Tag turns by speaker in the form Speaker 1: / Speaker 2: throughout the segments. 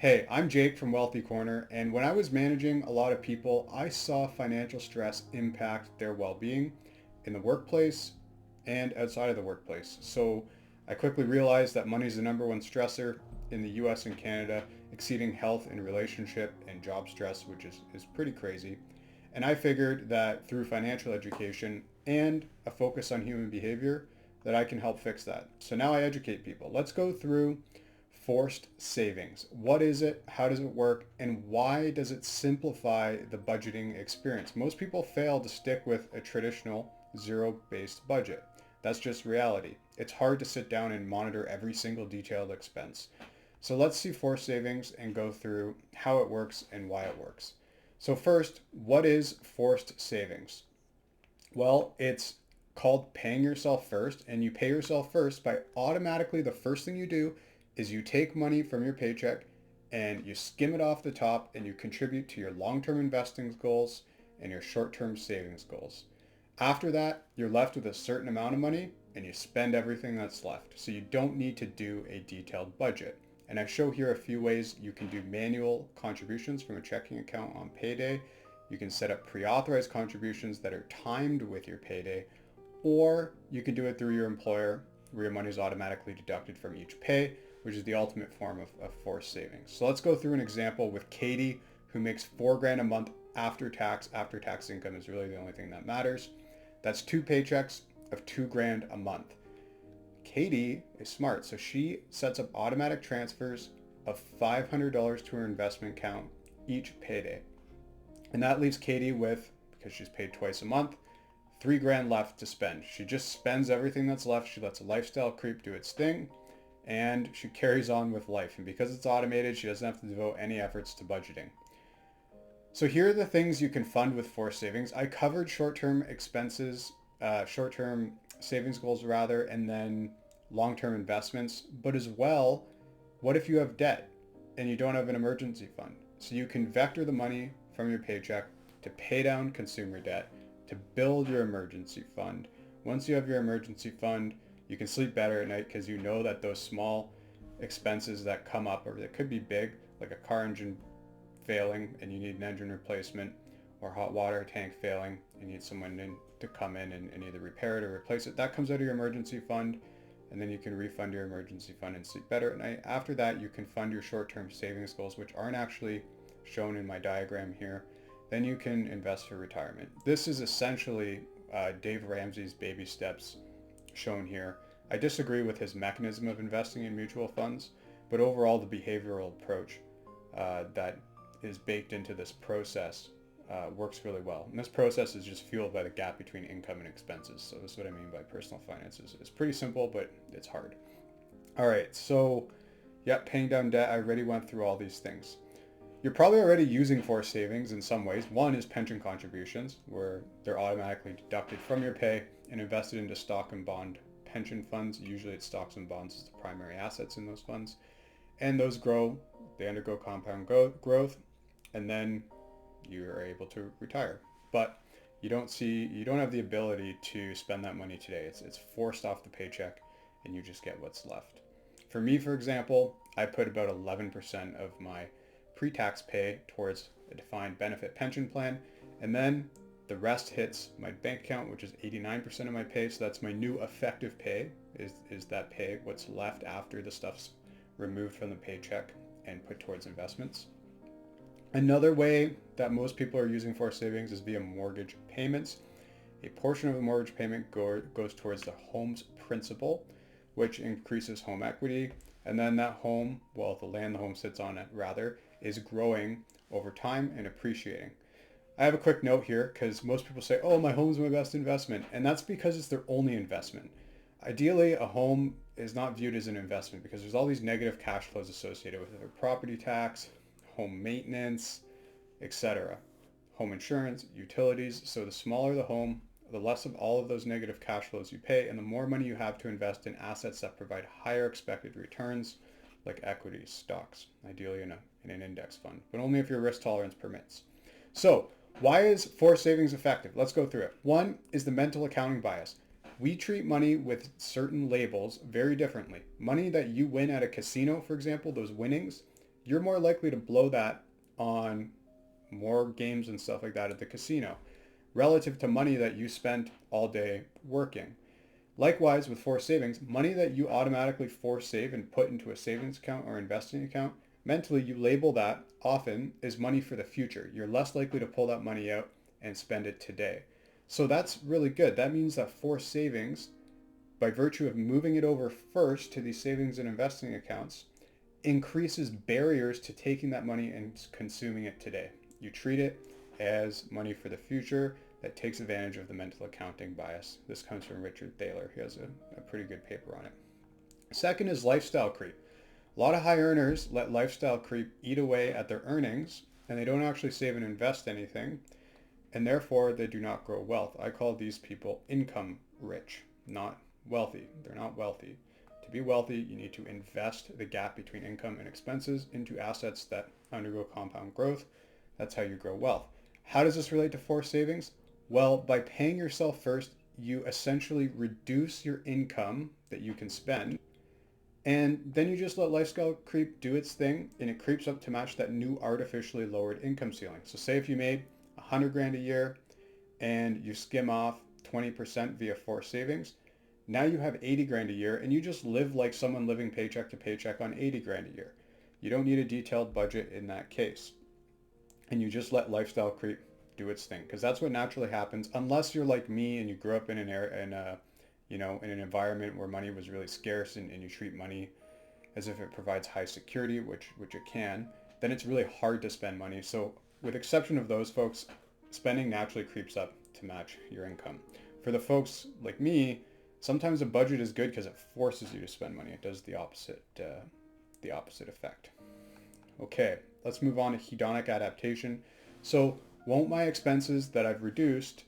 Speaker 1: Hey, I'm Jake from Wealthy Corner, and when I was managing a lot of people, I saw financial stress impact their well being in the workplace and outside of the workplace. So I quickly realized that money is the number one stressor in the US and Canada, exceeding health and relationship and job stress, which is pretty crazy. And I figured that through financial education and a focus on human behavior, that I can help fix that. So now I educate people. Let's go through forced savings. What is it? How does it work? And why does it simplify the budgeting experience? Most people fail to stick with a traditional zero-based budget. That's just reality. It's hard to sit down and monitor every single detailed expense. So let's see forced savings and go through how it works and why it works. So first, what is forced savings? Well, it's called paying yourself first, and you pay yourself first by automatically the first thing you do is you take money from your paycheck and you skim it off the top and you contribute to your long-term investing goals and your short-term savings goals. After that, you're left with a certain amount of money and you spend everything that's left. So you don't need to do a detailed budget. And I show here a few ways you can do manual contributions from a checking account on payday. You can set up pre-authorized contributions that are timed with your payday, or you can do it through your employer where your money is automatically deducted from each pay, which is the ultimate form of forced savings. So let's go through an example with Katie, who makes 4 grand a month after tax. After tax income is really the only thing that matters. That's 2 paychecks of 2 grand a month. Katie is smart, so she sets up automatic transfers of $500 to her investment account each payday. And that leaves Katie with, because she's paid twice a month, 3 grand left to spend. She just spends everything that's left. She lets a lifestyle creep do its thing, and she carries on with life. And because it's automated, she doesn't have to devote any efforts to budgeting. So here are the things you can fund with forced savings. I covered short-term expenses, short-term savings goals rather, and then long-term investments. But as well, what if you have debt and you don't have an emergency fund? So you can vector the money from your paycheck to pay down consumer debt, to build your emergency fund. Once you have your emergency fund, you can sleep better at night because you know that those small expenses that come up, or that could be big, like a car engine failing and you need an engine replacement, or hot water tank failing, you need someone to come in and either repair it or replace it. That comes out of your emergency fund, and then you can refund your emergency fund and sleep better at night. After that, you can fund your short-term savings goals, which aren't actually shown in my diagram here. Then you can invest for retirement. This is essentially Dave Ramsey's baby steps shown here. I disagree with his mechanism of investing in mutual funds, but overall the behavioral approach that is baked into this process works really well. And this process is just fueled by the gap between income and expenses. So this is what I mean by personal finances. It's pretty simple, but it's hard. All right, so yeah, paying down debt. I already went through all these things. You're probably already using forced savings in some ways. One is pension contributions, where they're automatically deducted from your pay and invested into stock and bond pension funds. Usually it's stocks and bonds as the primary assets in those funds. And those grow, they undergo compound growth, and then you're able to retire. But you don't have the ability to spend that money today. It's forced off the paycheck and you just get what's left. For me, for example, I put about 11% of my pre-tax pay towards a defined benefit pension plan, and then the rest hits my bank account, which is 89% of my pay. So that's my new effective pay, is that pay, what's left after the stuff's removed from the paycheck and put towards investments. Another way that most people are using forced savings is via mortgage payments. A portion of the mortgage payment goes towards the home's principal, which increases home equity. And then that home, well, the land the home sits on it rather, is growing over time and appreciating. I have a quick note here because most people say, oh, my home's my best investment. And that's because it's their only investment. Ideally, a home is not viewed as an investment because there's all these negative cash flows associated with it: property tax, home maintenance, etc., home insurance, utilities. So the smaller the home, the less of all of those negative cash flows you pay, and the more money you have to invest in assets that provide higher expected returns, like equities, stocks, ideally in an index fund, but only if your risk tolerance permits. So why is forced savings effective? Let's go through it. One is the mental accounting bias. We treat money with certain labels very differently. Money that you win at a casino, for example, those winnings, you're more likely to blow that on more games and stuff like that at the casino relative to money that you spent all day working. Likewise, with forced savings, money that you automatically force save and put into a savings account or investing account, mentally you label that often as money for the future. You're less likely to pull that money out and spend it today. So that's really good. That means that forced savings, by virtue of moving it over first to these savings and investing accounts, increases barriers to taking that money and consuming it today. You treat it as money for the future that takes advantage of the mental accounting bias. This comes from Richard Thaler. He has a pretty good paper on it. Second is lifestyle creep. A lot of high earners let lifestyle creep eat away at their earnings, and they don't actually save and invest anything, and therefore they do not grow wealth. I call these people income rich, not wealthy. They're not wealthy. To be wealthy, you need to invest the gap between income and expenses into assets that undergo compound growth. That's how you grow wealth. How does this relate to forced savings? Well, by paying yourself first, you essentially reduce your income that you can spend, and then you just let lifestyle creep do its thing, and it creeps up to match that new artificially lowered income ceiling. So say if you made 100 grand a year and you skim off 20% via forced savings, now you have 80 grand a year, and you just live like someone living paycheck to paycheck on 80 grand a year. You don't need a detailed budget in that case. And you just let lifestyle creep do its thing, because that's what naturally happens, unless you're like me and you grew up in an area in an environment where money was really scarce, and you treat money as if it provides high security, which it can. Then it's really hard to spend money. So with exception of those folks, spending naturally creeps up to match your income. For the folks like me, sometimes a budget is good because it forces you to spend money. It does the opposite effect. Okay, let's move on to hedonic adaptation. So won't my expenses that I've reduced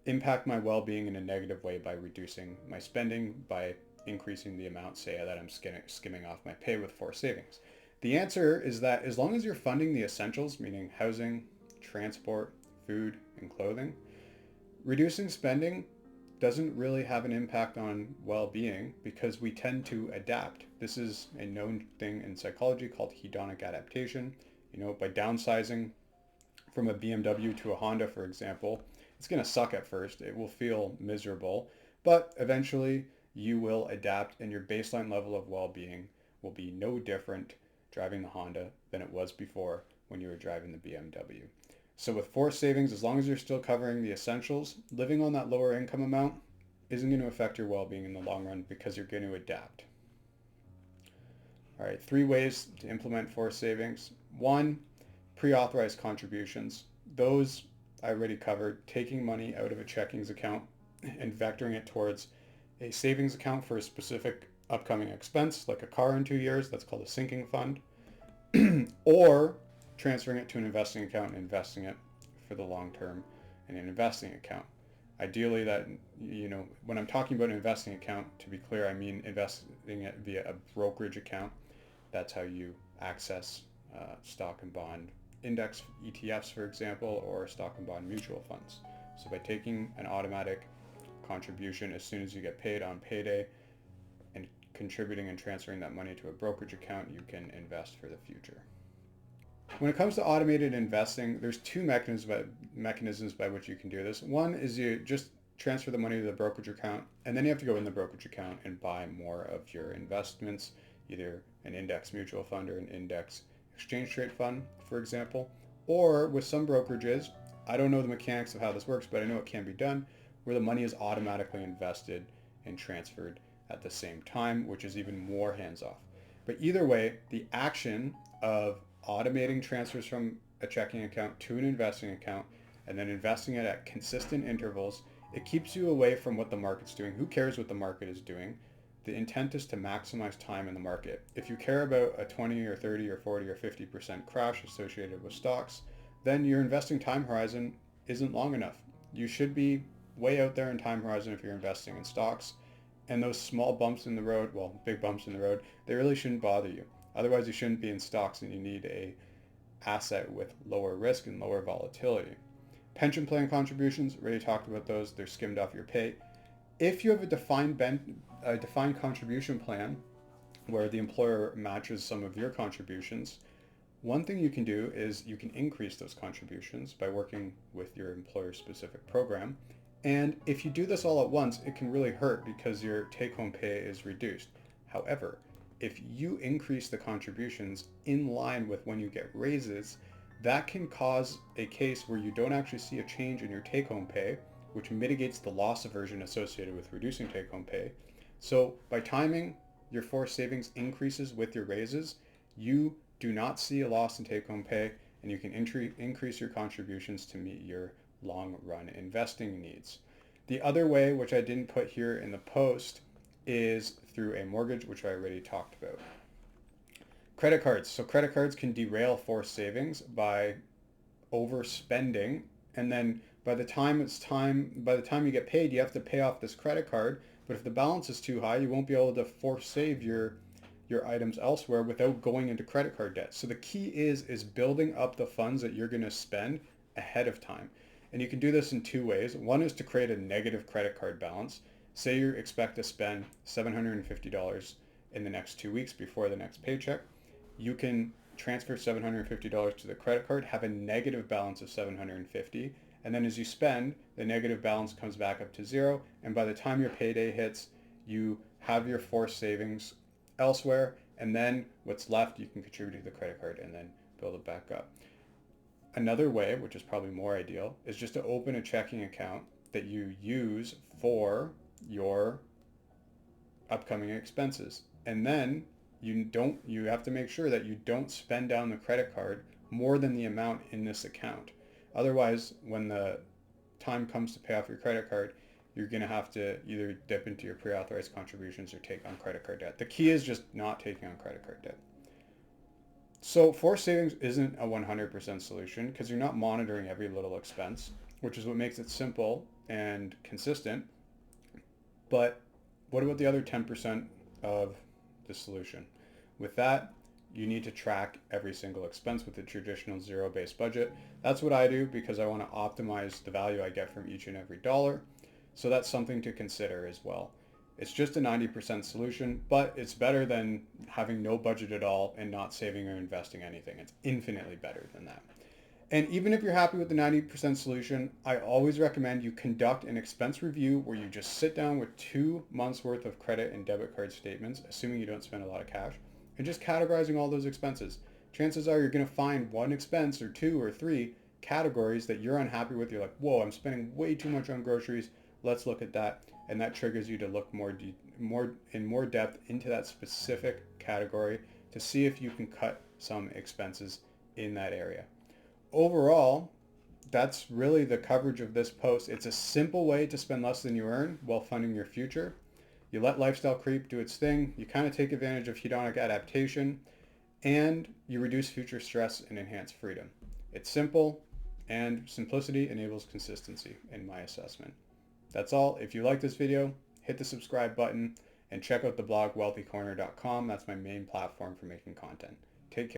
Speaker 1: impact my well-being in a negative way by reducing my spending, by increasing the amount, say, that I'm skimming off my pay with forced savings? The answer is that as long as you're funding the essentials, meaning housing, transport, food, and clothing, reducing spending doesn't really have an impact on well-being, because we tend to adapt. This is a known thing in psychology called hedonic adaptation. By downsizing from a BMW to a Honda, for example, it's going to suck at first. It will feel miserable, but eventually you will adapt, and your baseline level of well-being will be no different driving the Honda than it was before when you were driving the BMW. So with forced savings, as long as you're still covering the essentials, living on that lower income amount isn't going to affect your well-being in the long run, because you're going to adapt. All right, 3 ways to implement forced savings. 1, pre-authorized contributions. Those I already covered. Taking money out of a checkings account and vectoring it towards a savings account for a specific upcoming expense, like a car in 2 years. That's called a sinking fund. Or transferring it to an investing account and investing it for the long term in an investing account. Ideally, that, when I'm talking about an investing account, to be clear, I mean investing it via a brokerage account. That's how you access stock and bond index ETFs, for example, or stock and bond mutual funds. So by taking an automatic contribution as soon as you get paid on payday and contributing and transferring that money to a brokerage account, you can invest for the future. When it comes to automated investing, there's 2 mechanisms by which you can do this. One is you just transfer the money to the brokerage account, and then you have to go in the brokerage account and buy more of your investments, either an index mutual fund or an index exchange trade fund, for example. Or with some brokerages, I don't know the mechanics of how this works, but I know it can be done, where the money is automatically invested and transferred at the same time, which is even more hands-off. But either way, the action of automating transfers from a checking account to an investing account and then investing it at consistent intervals, it keeps you away from what the market's doing. Who cares what the market is doing? The intent is to maximize time in the market. If you care about a 20 or 30 or 40 or 50% crash associated with stocks, then your investing time horizon isn't long enough. You should be way out there in time horizon if you're investing in stocks. And those small bumps in the road, well, big bumps in the road, they really shouldn't bother you. Otherwise, you shouldn't be in stocks, and you need a asset with lower risk and lower volatility. Pension plan contributions, already talked about those. They're skimmed off your pay. If you have a defined contribution plan where the employer matches some of your contributions, One thing you can do is you can increase those contributions by working with your employer-specific program. And if you do this all at once, it can really hurt because your take-home pay is reduced. However, if you increase the contributions in line with when you get raises, that can cause a case where you don't actually see a change in your take-home pay, which mitigates the loss aversion associated with reducing take-home pay. So by timing your forced savings increases with your raises, you do not see a loss in take-home pay, and you can increase your contributions to meet your long-run investing needs. The other way, which I didn't put here in the post, is through a mortgage, which I already talked about. Credit cards. So credit cards can derail forced savings by overspending, and then by the time you get paid, you have to pay off this credit card. But if the balance is too high, you won't be able to force save your items elsewhere without going into credit card debt. So the key is building up the funds that you're going to spend ahead of time. And you can do this in two ways. One is to create a negative credit card balance. Say you expect to spend $750 in the next 2 weeks before the next paycheck. You can transfer $750 to the credit card, have a negative balance of $750, and then as you spend, the negative balance comes back up to zero, and by the time your payday hits, you have your forced savings elsewhere, and then what's left you can contribute to the credit card and then build it back up. Another way, which is probably more ideal, is just to open a checking account that you use for your upcoming expenses. And then you have to make sure that you don't spend down the credit card more than the amount in this account. Otherwise, when the time comes to pay off your credit card, you're going to have to either dip into your pre-authorized contributions or take on credit card debt. The key is just not taking on credit card debt. So forced savings isn't a 100% solution because you're not monitoring every little expense, which is what makes it simple and consistent. But what about the other 10% of the solution? With that, you need to track every single expense with a traditional zero-based budget. That's what I do because I want to optimize the value I get from each and every dollar. So that's something to consider as well. It's just a 90% solution, but it's better than having no budget at all and not saving or investing anything. It's infinitely better than that. And even if you're happy with the 90% solution, I always recommend you conduct an expense review where you just sit down with 2 months worth of credit and debit card statements, assuming you don't spend a lot of cash, and just categorizing all those expenses. Chances are you're going to find one expense or two or three categories that you're unhappy with. You're like, whoa, I'm spending way too much on groceries. Let's look at that. And that triggers you to look in more depth into that specific category to see if you can cut some expenses in that area. Overall, that's really the coverage of this post. It's a simple way to spend less than you earn while funding your future. You let lifestyle creep do its thing. You kind of take advantage of hedonic adaptation, and you reduce future stress and enhance freedom. It's simple, and simplicity enables consistency in my assessment. That's all. If you like this video, hit the subscribe button and check out the blog wealthycorner.com. That's my main platform for making content.